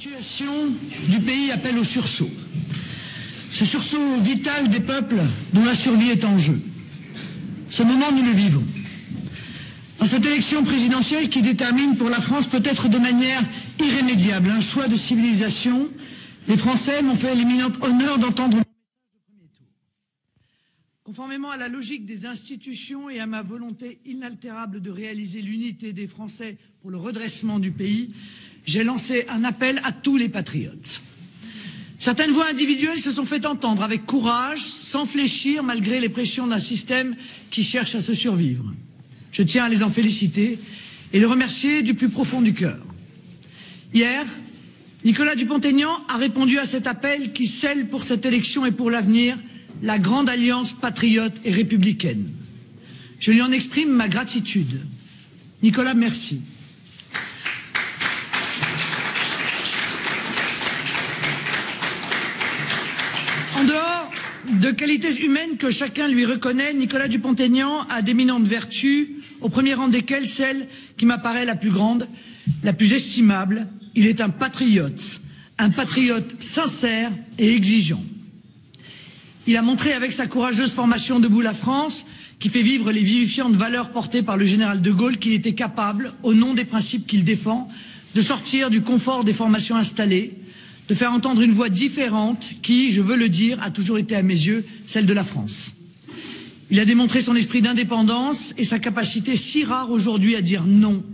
situation du pays appelle au sursaut. Ce sursaut vital des peuples dont la survie est en jeu. Ce moment, nous le vivons. Dans cette élection présidentielle qui détermine pour la France peut-être de manière irrémédiable un choix de civilisation, les Français m'ont fait l'éminent honneur d'entendre le message de premier tour. Conformément à la logique des institutions et à ma volonté inaltérable de réaliser l'unité des Français pour le redressement du pays, j'ai lancé un appel à tous les patriotes. Certaines voix individuelles se sont fait entendre avec courage, sans fléchir malgré les pressions d'un système qui cherche à se survivre. Je tiens à les en féliciter et les remercier du plus profond du cœur. Hier, Nicolas Dupont-Aignan a répondu à cet appel qui scelle pour cette élection et pour l'avenir la grande alliance patriote et républicaine. Je lui en exprime ma gratitude. Nicolas, merci. En dehors de qualités humaines que chacun lui reconnaît, Nicolas Dupont-Aignan a d'éminentes vertus, au premier rang desquelles celle qui m'apparaît la plus grande, la plus estimable. Il est un patriote sincère et exigeant. Il a montré avec sa courageuse formation Debout la France, qui fait vivre les vivifiantes valeurs portées par le général de Gaulle, qu'il était capable, au nom des principes qu'il défend, de sortir du confort des formations installées, de faire entendre une voix différente qui, je veux le dire, a toujours été à mes yeux celle de la France. Il a démontré son esprit d'indépendance et sa capacité si rare aujourd'hui à dire non,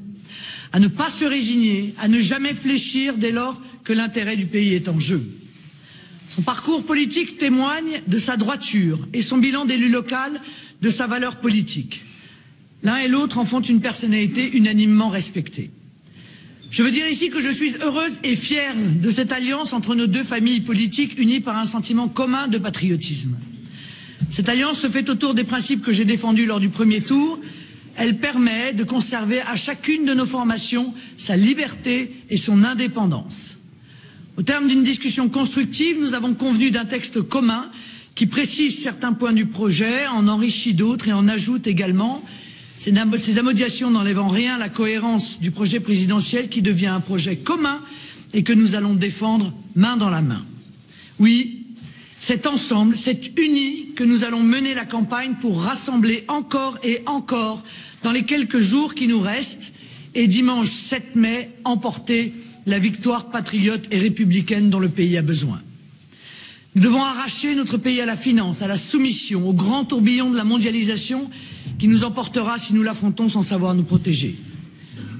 à ne pas se résigner, à ne jamais fléchir dès lors que l'intérêt du pays est en jeu. Son parcours politique témoigne de sa droiture et son bilan d'élu local de sa valeur politique. L'un et l'autre en font une personnalité unanimement respectée. Je veux dire ici que je suis heureuse et fière de cette alliance entre nos deux familles politiques unies par un sentiment commun de patriotisme. Cette alliance se fait autour des principes que j'ai défendus lors du premier tour. Elle permet de conserver à chacune de nos formations sa liberté et son indépendance. Au terme d'une discussion constructive, nous avons convenu d'un texte commun qui précise certains points du projet, en enrichit d'autres et en ajoute également. Ces amodiations n'enlèvent en rien la cohérence du projet présidentiel qui devient un projet commun et que nous allons défendre main dans la main. Oui, c'est ensemble, c'est unis que nous allons mener la campagne pour rassembler encore et encore dans les quelques jours qui nous restent et dimanche 7 mai emporter la victoire patriote et républicaine dont le pays a besoin. Nous devons arracher notre pays à la finance, à la soumission, au grand tourbillon de la mondialisation qui nous emportera si nous l'affrontons sans savoir nous protéger.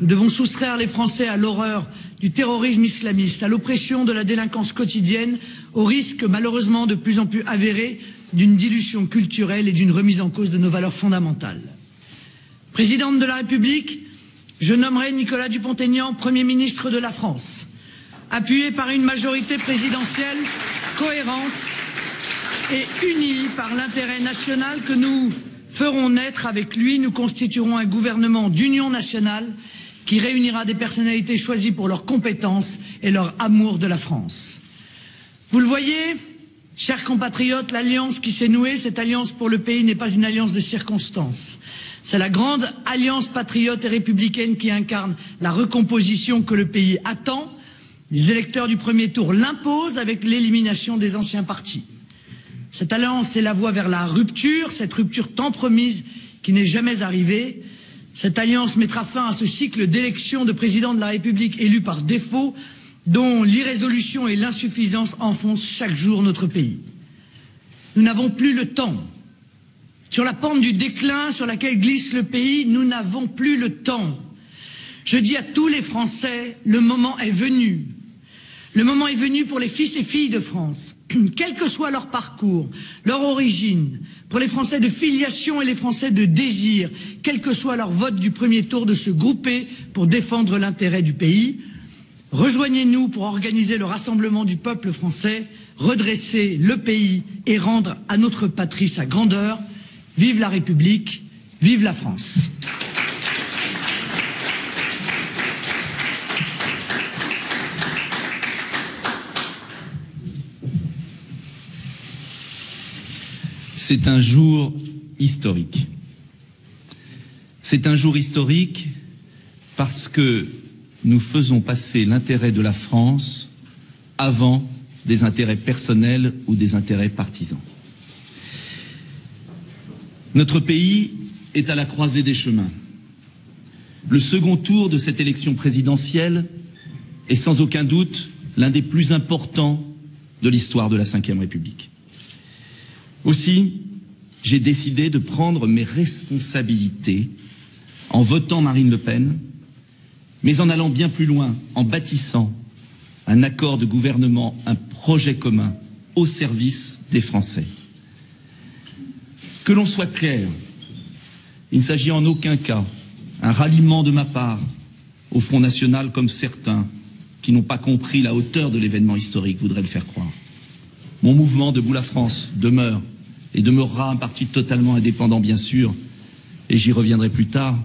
Nous devons soustraire les Français à l'horreur du terrorisme islamiste, à l'oppression de la délinquance quotidienne, au risque malheureusement de plus en plus avéré d'une dilution culturelle et d'une remise en cause de nos valeurs fondamentales. Présidente de la République, je nommerai Nicolas Dupont-Aignan Premier ministre de la France, appuyé par une majorité présidentielle cohérente et unie par l'intérêt national que nous ferons naître avec lui. Nous constituerons un gouvernement d'union nationale qui réunira des personnalités choisies pour leurs compétences et leur amour de la France. Vous le voyez, chers compatriotes, l'alliance qui s'est nouée, cette alliance pour le pays n'est pas une alliance de circonstances. C'est la grande alliance patriote et républicaine qui incarne la recomposition que le pays attend. Les électeurs du premier tour l'imposent avec l'élimination des anciens partis. Cette alliance est la voie vers la rupture, cette rupture tant promise qui n'est jamais arrivée. Cette alliance mettra fin à ce cycle d'élection de président de la République élu par défaut, dont l'irrésolution et l'insuffisance enfoncent chaque jour notre pays. Nous n'avons plus le temps. Sur la pente du déclin sur laquelle glisse le pays, nous n'avons plus le temps. Je dis à tous les Français, le moment est venu. Le moment est venu pour les fils et filles de France, quel que soit leur parcours, leur origine, pour les Français de filiation et les Français de désir, quel que soit leur vote du premier tour, de se grouper pour défendre l'intérêt du pays. Rejoignez-nous pour organiser le rassemblement du peuple français, redresser le pays et rendre à notre patrie sa grandeur. Vive la République, vive la France. C'est un jour historique. C'est un jour historique parce que nous faisons passer l'intérêt de la France avant des intérêts personnels ou des intérêts partisans. Notre pays est à la croisée des chemins. Le second tour de cette élection présidentielle est sans aucun doute l'un des plus importants de l'histoire de la Ve République. Aussi, j'ai décidé de prendre mes responsabilités en votant Marine Le Pen, mais en allant bien plus loin, en bâtissant un accord de gouvernement, un projet commun au service des Français. Que l'on soit clair, il ne s'agit en aucun cas d'un ralliement de ma part au Front National comme certains qui n'ont pas compris la hauteur de l'événement historique voudraient le faire croire. Mon mouvement Debout la France demeure et demeurera un parti totalement indépendant, bien sûr, et j'y reviendrai plus tard.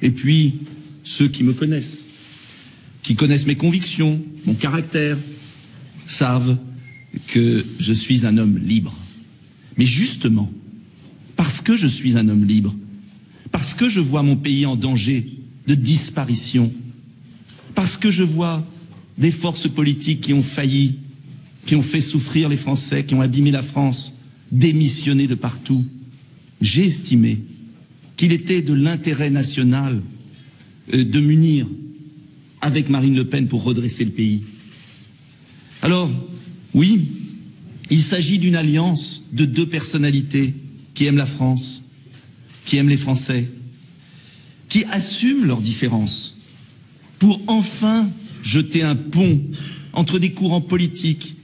Et puis, ceux qui me connaissent, qui connaissent mes convictions, mon caractère, savent que je suis un homme libre. Mais justement, parce que je suis un homme libre, parce que je vois mon pays en danger de disparition, parce que je vois des forces politiques qui ont failli, qui ont fait souffrir les Français, qui ont abîmé la France, démissionner de partout, j'ai estimé qu'il était de l'intérêt national de m'unir avec Marine Le Pen pour redresser le pays. Alors, oui, il s'agit d'une alliance de deux personnalités qui aiment la France, qui aiment les Français, qui assument leurs différences pour enfin jeter un pont entre des courants politiques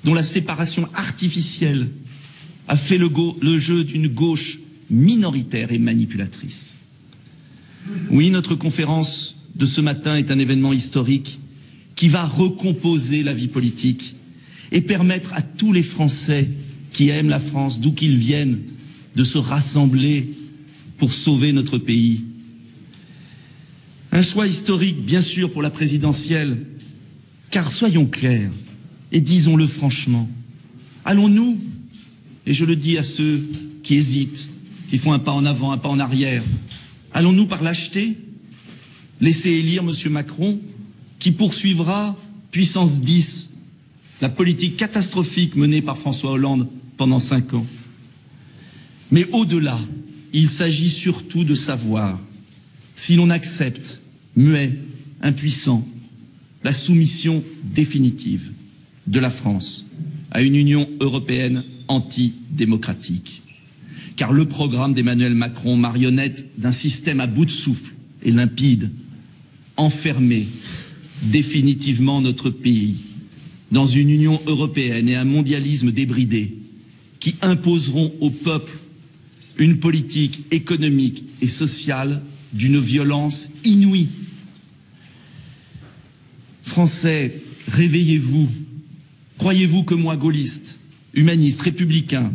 dont la séparation artificielle a fait le jeu d'une gauche minoritaire et manipulatrice. Oui, notre conférence de ce matin est un événement historique qui va recomposer la vie politique et permettre à tous les Français qui aiment la France, d'où qu'ils viennent, de se rassembler pour sauver notre pays. Un choix historique, bien sûr, pour la présidentielle, car soyons clairs et disons-le franchement, allons-nous, et je le dis à ceux qui hésitent, qui font un pas en avant, un pas en arrière, allons-nous par lâcheté laisser élire M. Macron, qui poursuivra puissance 10, la politique catastrophique menée par François Hollande pendant 5 ans. Mais au-delà, il s'agit surtout de savoir si l'on accepte, muet, impuissant, la soumission définitive de la France à une Union européenne antidémocratique. Car le programme d'Emmanuel Macron, marionnette d'un système à bout de souffle et limpide, enfermer définitivement notre pays dans une Union européenne et un mondialisme débridé qui imposeront au peuple une politique économique et sociale d'une violence inouïe. Français, réveillez-vous. Croyez-vous que moi, gaulliste, humaniste, républicain,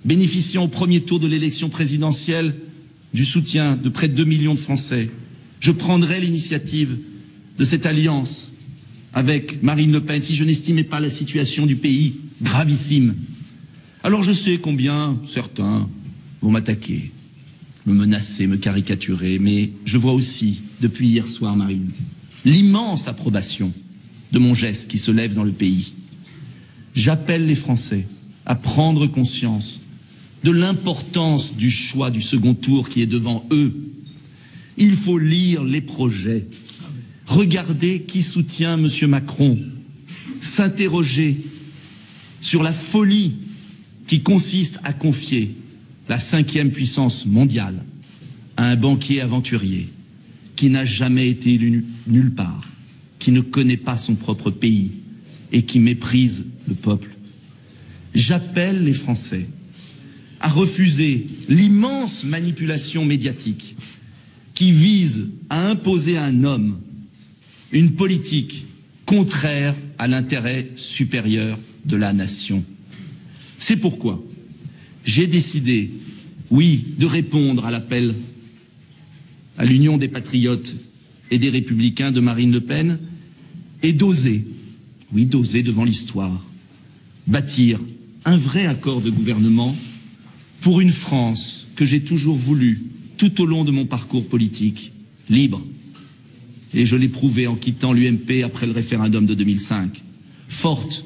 bénéficiant au premier tour de l'élection présidentielle du soutien de près de 2 millions de Français, je prendrai l'initiative de cette alliance avec Marine Le Pen si je n'estimais pas la situation du pays gravissime. Alors je sais combien certains vont m'attaquer, me menacer, me caricaturer, mais je vois aussi, depuis hier soir, Marine, l'immense approbation de mon geste qui se lève dans le pays. J'appelle les Français à prendre conscience de l'importance du choix du second tour qui est devant eux. Il faut lire les projets, regarder qui soutient M. Macron, s'interroger sur la folie qui consiste à confier la 5e puissance mondiale à un banquier aventurier qui n'a jamais été élu nulle part, qui ne connaît pas son propre pays et qui méprise le peuple. J'appelle les Français à refuser l'immense manipulation médiatique qui vise à imposer à un homme une politique contraire à l'intérêt supérieur de la nation. C'est pourquoi j'ai décidé, oui, de répondre à l'appel à l'Union des patriotes et des républicains de Marine Le Pen et d'oser, oui, d'oser devant l'histoire, bâtir un vrai accord de gouvernement pour une France que j'ai toujours voulu tout au long de mon parcours politique, libre. Et je l'ai prouvé en quittant l'UMP après le référendum de 2005, forte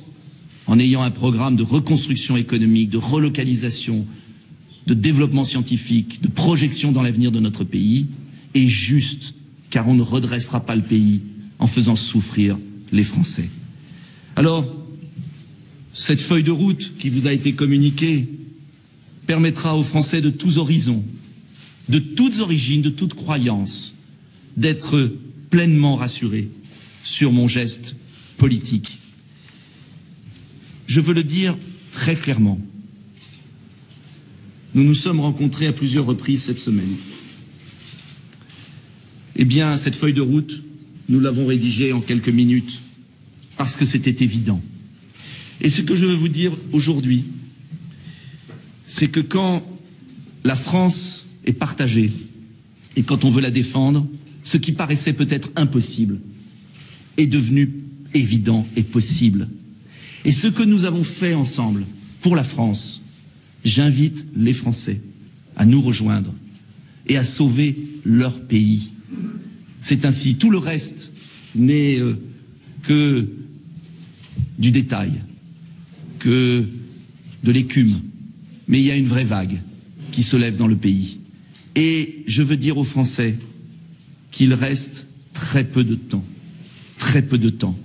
en ayant un programme de reconstruction économique, de relocalisation, de développement scientifique, de projection dans l'avenir de notre pays, est juste, car on ne redressera pas le pays en faisant souffrir les Français. Alors, cette feuille de route qui vous a été communiquée permettra aux Français de tous horizons, de toutes origines, de toutes croyances, d'être pleinement rassurés sur mon geste politique. Je veux le dire très clairement. Nous nous sommes rencontrés à plusieurs reprises cette semaine. Eh bien, cette feuille de route, nous l'avons rédigée en quelques minutes parce que c'était évident. Et ce que je veux vous dire aujourd'hui, c'est que quand la France est partagée et quand on veut la défendre, ce qui paraissait peut-être impossible est devenu évident et possible. Et ce que nous avons fait ensemble pour la France, j'invite les Français à nous rejoindre et à sauver leur pays. C'est ainsi. Tout le reste n'est que du détail, que de l'écume. Mais il y a une vraie vague qui se lève dans le pays. Et je veux dire aux Français qu'il reste très peu de temps. Très peu de temps.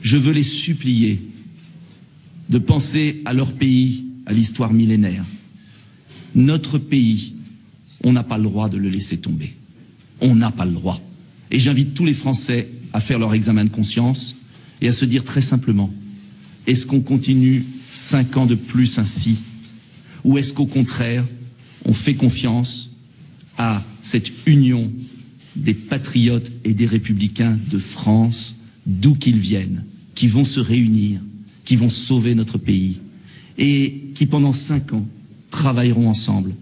Je veux les supplier de penser à leur pays, à l'histoire millénaire. Notre pays, on n'a pas le droit de le laisser tomber. On n'a pas le droit. Et j'invite tous les Français à faire leur examen de conscience et à se dire très simplement, est-ce qu'on continue 5 ans de plus ainsi? Ou est-ce qu'au contraire, on fait confiance à cette union des patriotes et des républicains de France, d'où qu'ils viennent, qui vont se réunir, qui vont sauver notre pays et qui pendant 5 ans travailleront ensemble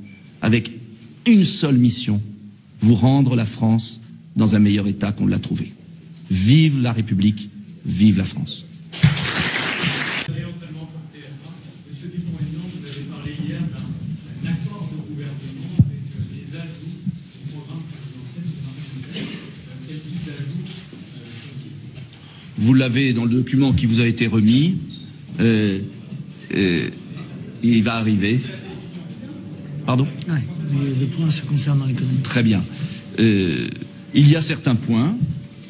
avec une seule mission, vous rendre la France dans un meilleur état qu'on l'a trouvé. Vive la République, vive la France. Vous l'avez dans le document qui vous a été remis. Il va arriver. Pardon ? Oui, les points se concernant l'économie. Très bien. Il y a certains points.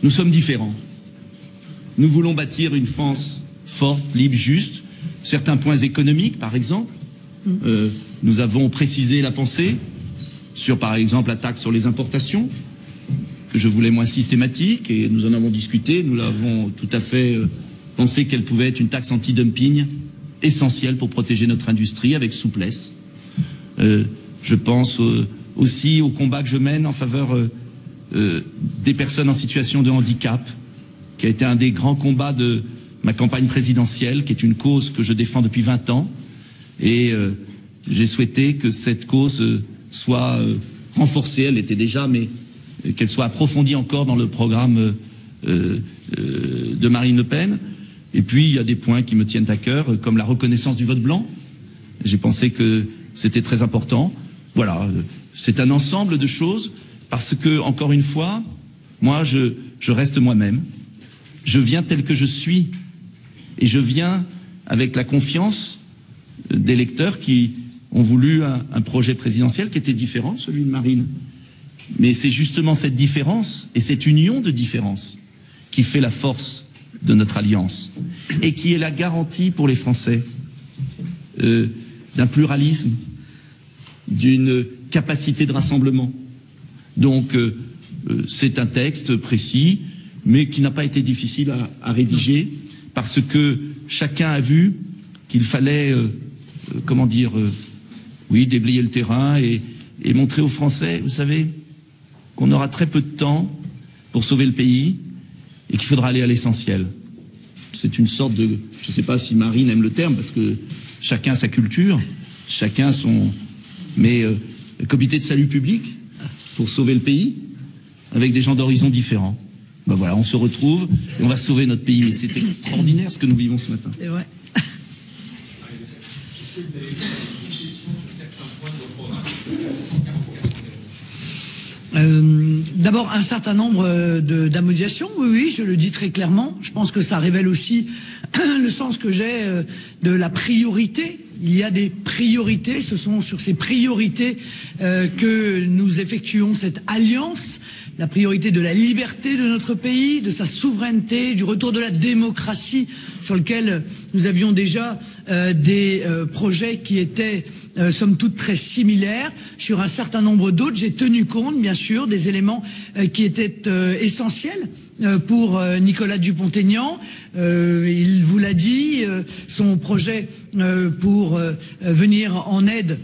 Nous sommes différents. Nous voulons bâtir une France forte, libre, juste. Certains points économiques, par exemple. Nous avons précisé la pensée sur, par exemple, la taxe sur les importations, que je voulais moins systématique, et nous en avons discuté. Nous l'avons tout à fait pensé qu'elle pouvait être une taxe anti-dumping essentielle pour protéger notre industrie avec souplesse. Je pense aussi au combat que je mène en faveur des personnes en situation de handicap, qui a été un des grands combats de ma campagne présidentielle, qui est une cause que je défends depuis 20 ans. Et j'ai souhaité que cette cause soit renforcée. Elle l'était déjà, mais qu'elle soit approfondie encore dans le programme de Marine Le Pen. Et puis, il y a des points qui me tiennent à cœur, comme la reconnaissance du vote blanc. J'ai pensé que c'était très important. Voilà, c'est un ensemble de choses, parce que, encore une fois, moi, je reste moi-même. Je viens tel que je suis. Et je viens avec la confiance des électeurs qui ont voulu un projet présidentiel qui était différent de celui de Marine. Mais c'est justement cette différence et cette union de différences qui fait la force de notre alliance et qui est la garantie pour les Français d'un pluralisme, d'une capacité de rassemblement. Donc c'est un texte précis, mais qui n'a pas été difficile à rédiger, parce que chacun a vu qu'il fallait, déblayer le terrain et montrer aux Français, vous savez, qu'on aura très peu de temps pour sauver le pays et qu'il faudra aller à l'essentiel. C'est une sorte de... Je ne sais pas si Marine aime le terme, parce que chacun a sa culture, chacun son... Mais comité de salut public pour sauver le pays, avec des gens d'horizons différents. Ben voilà, on se retrouve et on va sauver notre pays. Mais c'est extraordinaire ce que nous vivons ce matin. C'est vrai. Est-ce que vous avez des questions sur certains points de vos programmes ? D'abord, un certain nombre d'améliorations, oui, je le dis très clairement. Je pense que ça révèle aussi le sens que j'ai de la priorité. Il y a des priorités, ce sont sur ces priorités que nous effectuons cette alliance. La priorité de la liberté de notre pays, de sa souveraineté, du retour de la démocratie, sur lequel nous avions déjà des projets qui étaient somme toute très similaires. Sur un certain nombre d'autres, j'ai tenu compte, bien sûr, des éléments qui étaient essentiels pour Nicolas Dupont-Aignan. Il vous l'a dit, son projet pour venir en aide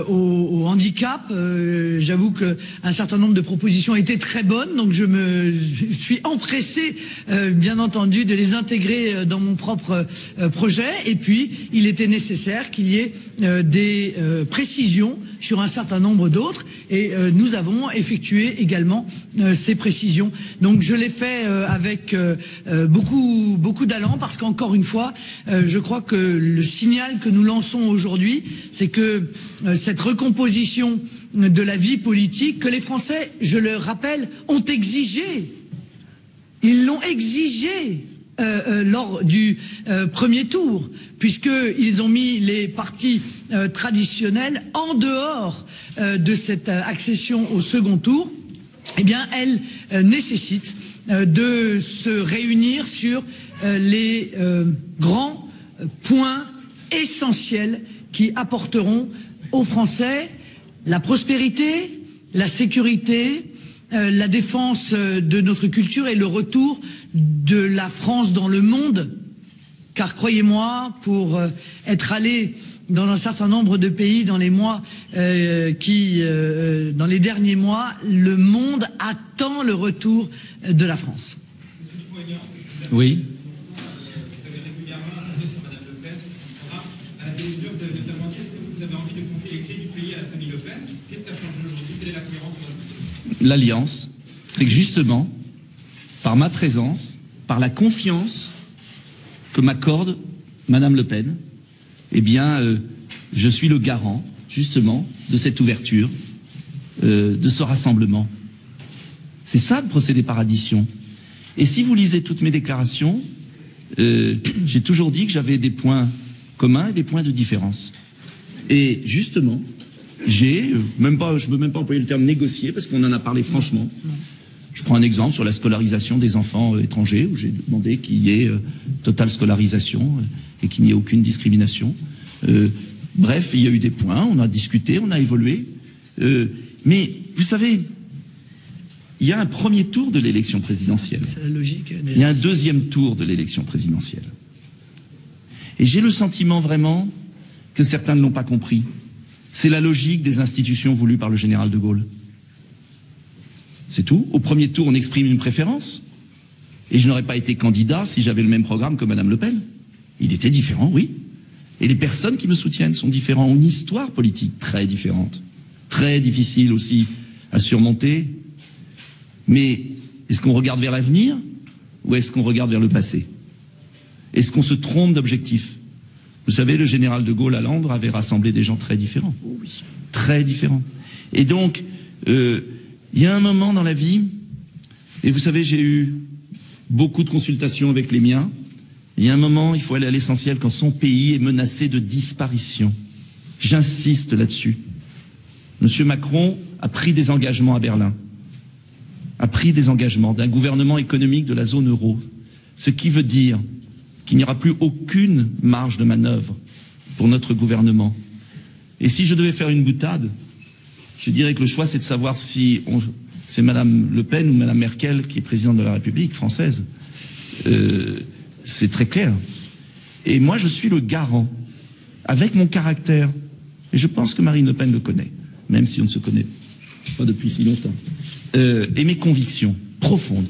au handicap. J'avoue qu'un certain nombre de propositions étaient très bonnes, donc je suis empressé, bien entendu, de les intégrer dans mon propre projet. Et puis, il était nécessaire qu'il y ait des précisions sur un certain nombre d'autres, et nous avons effectué également ces précisions. Donc je l'ai fait avec beaucoup d'allant, parce qu'encore une fois, je crois que le signal que nous lançons aujourd'hui, c'est que cette recomposition de la vie politique, que les Français, je le rappelle, ont exigé, ils l'ont exigé lors du premier tour, puisqu'ils ont mis les partis traditionnels en dehors de cette accession au second tour. Eh bien, elle nécessite de se réunir sur les grands points essentiels qui apporteront aux Français la prospérité, la sécurité, la défense de notre culture et le retour de la France dans le monde. Car croyez-moi, pour être allé dans un certain nombre de pays dans les mois dans les derniers mois, le monde attend le retour de la France. Oui. Vous avez régulièrement parlé sur Madame Le Pen. À la télévision, vous avez notamment dit: est-ce que vous avez envie de confier les clés du pays à la famille Le Pen? Qu'est-ce qui a changé aujourd'hui? Quelle est la cohérence de votre politique? L'alliance, c'est que justement, par ma présence, par la confiance que m'accorde Madame Le Pen, eh bien, je suis le garant, justement, de cette ouverture, de ce rassemblement. C'est ça de procéder par addition. Et si vous lisez toutes mes déclarations, j'ai toujours dit que j'avais des points communs et des points de différence. Et justement, je ne veux même pas employer le terme négocier, parce qu'on en a parlé franchement. Je prends un exemple sur la scolarisation des enfants étrangers, où j'ai demandé qu'il y ait totale scolarisation et qu'il n'y ait aucune discrimination. Bref, il y a eu des points, on a discuté, on a évolué. Mais vous savez, il y a un premier tour de l'élection présidentielle. C'est la logique. Il y a un deuxième tour de l'élection présidentielle. Et j'ai le sentiment vraiment que certains ne l'ont pas compris. C'est la logique des institutions voulues par le général de Gaulle. C'est tout. Au premier tour, on exprime une préférence. Et je n'aurais pas été candidat si j'avais le même programme que Madame Le Pen. Il était différent, oui. Et les personnes qui me soutiennent sont différentes, ont une histoire politique très différente, très difficile aussi à surmonter. Mais est-ce qu'on regarde vers l'avenir ou est-ce qu'on regarde vers le passé? Est-ce qu'on se trompe d'objectif? Vous savez, le général de Gaulle à Londres avait rassemblé des gens très différents. Oui. Très différents. Et donc, il y a un moment dans la vie, et vous savez, j'ai eu beaucoup de consultations avec les miens. Il y a un moment, il faut aller à l'essentiel quand son pays est menacé de disparition. J'insiste là-dessus. Monsieur Macron a pris des engagements à Berlin, a pris des engagements d'un gouvernement économique de la zone euro, ce qui veut dire qu'il n'y aura plus aucune marge de manœuvre pour notre gouvernement. Et si je devais faire une boutade, je dirais que le choix, c'est de savoir si c'est Madame Le Pen ou Madame Merkel qui est présidente de la République française. C'est très clair. Et moi, je suis le garant, avec mon caractère, et je pense que Marine Le Pen le connaît, même si on ne se connaît pas depuis si longtemps, et mes convictions profondes.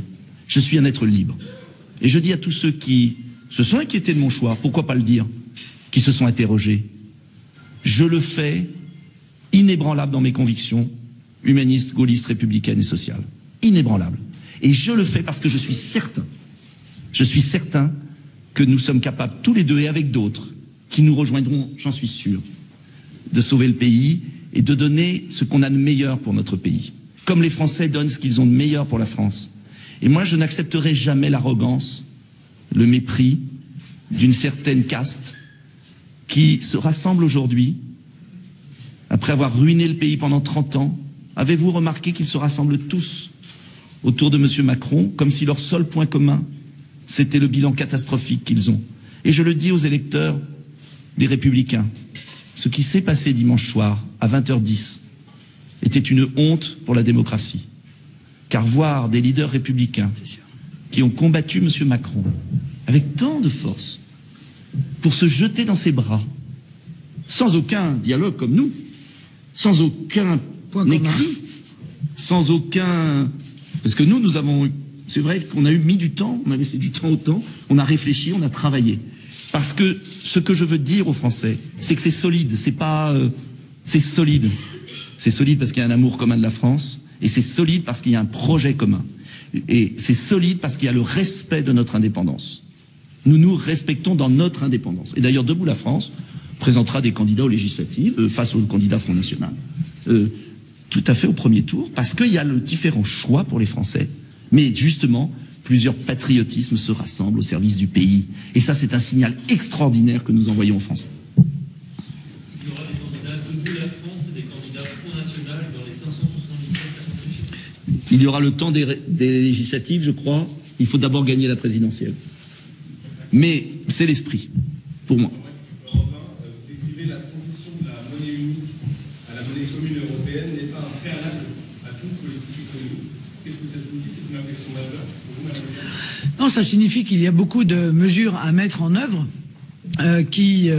Je suis un être libre. Et je dis à tous ceux qui se sont inquiétés de mon choix, pourquoi pas le dire, qui se sont interrogés, je le fais inébranlable dans mes convictions humanistes, gaullistes, républicaines et sociales. Inébranlable. Et je le fais parce que je suis certain que nous sommes capables, tous les deux et avec d'autres, qui nous rejoindront, j'en suis sûr, de sauver le pays et de donner ce qu'on a de meilleur pour notre pays. comme les Français donnent ce qu'ils ont de meilleur pour la France. Et moi, je n'accepterai jamais l'arrogance, le mépris d'une certaine caste qui se rassemble aujourd'hui, après avoir ruiné le pays pendant 30 ans. Avez-vous remarqué qu'ils se rassemblent tous autour de M. Macron, comme si leur seul point commun, c'était le bilan catastrophique qu'ils ont? Et je le dis aux électeurs des Républicains, ce qui s'est passé dimanche soir, à 20h10, était une honte pour la démocratie. Car voir des leaders républicains qui ont combattu M. Macron avec tant de force pour se jeter dans ses bras, sans aucun dialogue comme nous, sans aucun écrit, sans aucun... Parce que nous avons... C'est vrai qu'on a mis du temps, on a laissé du temps au temps, on a réfléchi, on a travaillé. Parce que ce que je veux dire aux Français, c'est que c'est solide, c'est pas... c'est solide. C'est solide parce qu'il y a un amour commun de la France, et c'est solide parce qu'il y a un projet commun. Et c'est solide parce qu'il y a le respect de notre indépendance. Nous nous respectons dans notre indépendance. Et d'ailleurs, Debout la France présentera des candidats aux législatives face au candidat Front National, tout à fait au premier tour, parce qu'il y a le différent choix pour les Français. Mais justement, plusieurs patriotismes se rassemblent au service du pays. Et ça, c'est un signal extraordinaire que nous envoyons aux Français. Il y aura des candidats Debout la France et des candidats Front National dans les 577 circonscriptions. Il y aura le temps des législatives, je crois. Il faut d'abord gagner la présidentielle. Mais c'est l'esprit, pour moi. Vous décrivez la transition de la monnaie unique à la monnaie commune européenne n'est pas un préalable à toute politique économique. Qu'est-ce que ça signifie? C'est une réflexion majeure pour vous, madame? Non, ça signifie qu'il y a beaucoup de mesures à mettre en œuvre qui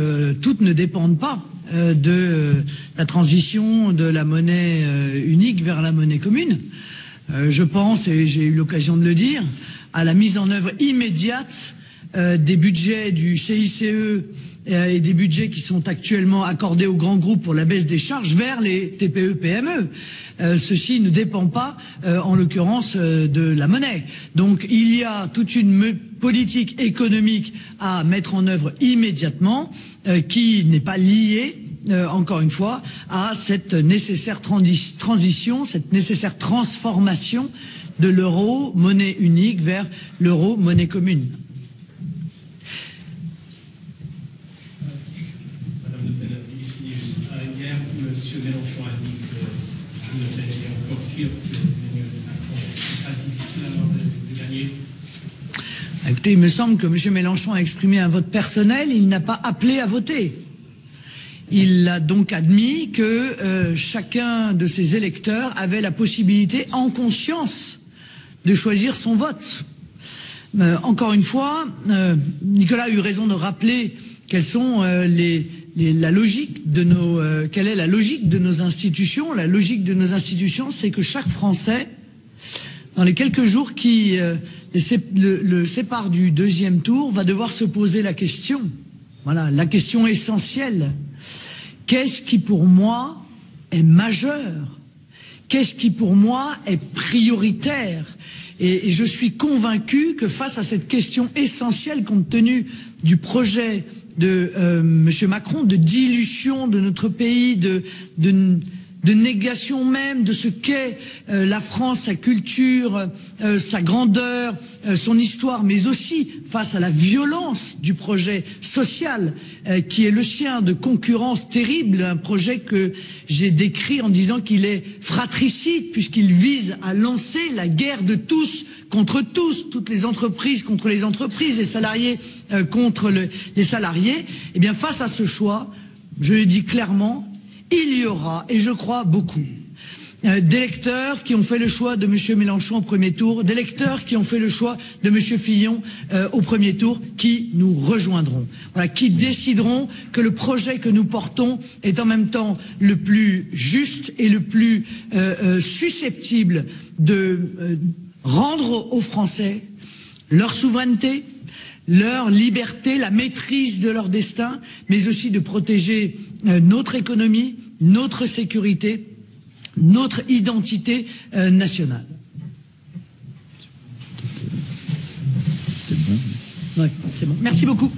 toutes ne dépendent pas de la transition de la monnaie unique vers la monnaie commune. Je pense, et j'ai eu l'occasion de le dire, à la mise en œuvre immédiate des budgets du CICE et des budgets qui sont actuellement accordés aux grands groupes pour la baisse des charges vers les TPE-PME. Ceci ne dépend pas, en l'occurrence, de la monnaie. Donc il y a toute une politique économique à mettre en œuvre immédiatement qui n'est pas liée, encore une fois, à cette nécessaire transition, cette nécessaire transformation de l'euro monnaie unique vers l'euro monnaie commune. Hier, M. Mélenchon a dit que Le Pen était encore pire que Macron. C'est pas difficile alors de gagner. Écoutez, il me semble que M. Mélenchon a exprimé un vote personnel, il n'a pas appelé à voter. Il a donc admis que chacun de ses électeurs avait la possibilité, en conscience, de choisir son vote. Encore une fois, Nicolas a eu raison de rappeler quelles sont la logique de quelle est la logique de nos institutions. La logique de nos institutions, c'est que chaque Français, dans les quelques jours qui le séparent du deuxième tour, va devoir se poser la question. Voilà, la question essentielle. Qu'est-ce qui pour moi est majeur? Qu'est-ce qui pour moi est prioritaire? Et je suis convaincu que face à cette question essentielle, compte tenu du projet de M. Macron, de dilution de notre pays, de négation même de ce qu'est la France, sa culture, sa grandeur, son histoire, mais aussi face à la violence du projet social qui est le sien, de concurrence terrible, un projet que j'ai décrit en disant qu'il est fratricide puisqu'il vise à lancer la guerre de tous contre tous, toutes les entreprises contre les entreprises, les salariés contre les salariés. Eh bien, face à ce choix, je le dis clairement, il y aura, et je crois beaucoup, d'électeurs qui ont fait le choix de M. Mélenchon au premier tour, d'électeurs qui ont fait le choix de M. Fillon au premier tour, qui nous rejoindront. Voilà, qui décideront que le projet que nous portons est en même temps le plus juste et le plus susceptible de rendre aux Français leur souveraineté, leur liberté, la maîtrise de leur destin, mais aussi de protéger notre économie, notre sécurité, notre identité nationale. C'est bon. Ouais, c'est bon. Merci beaucoup.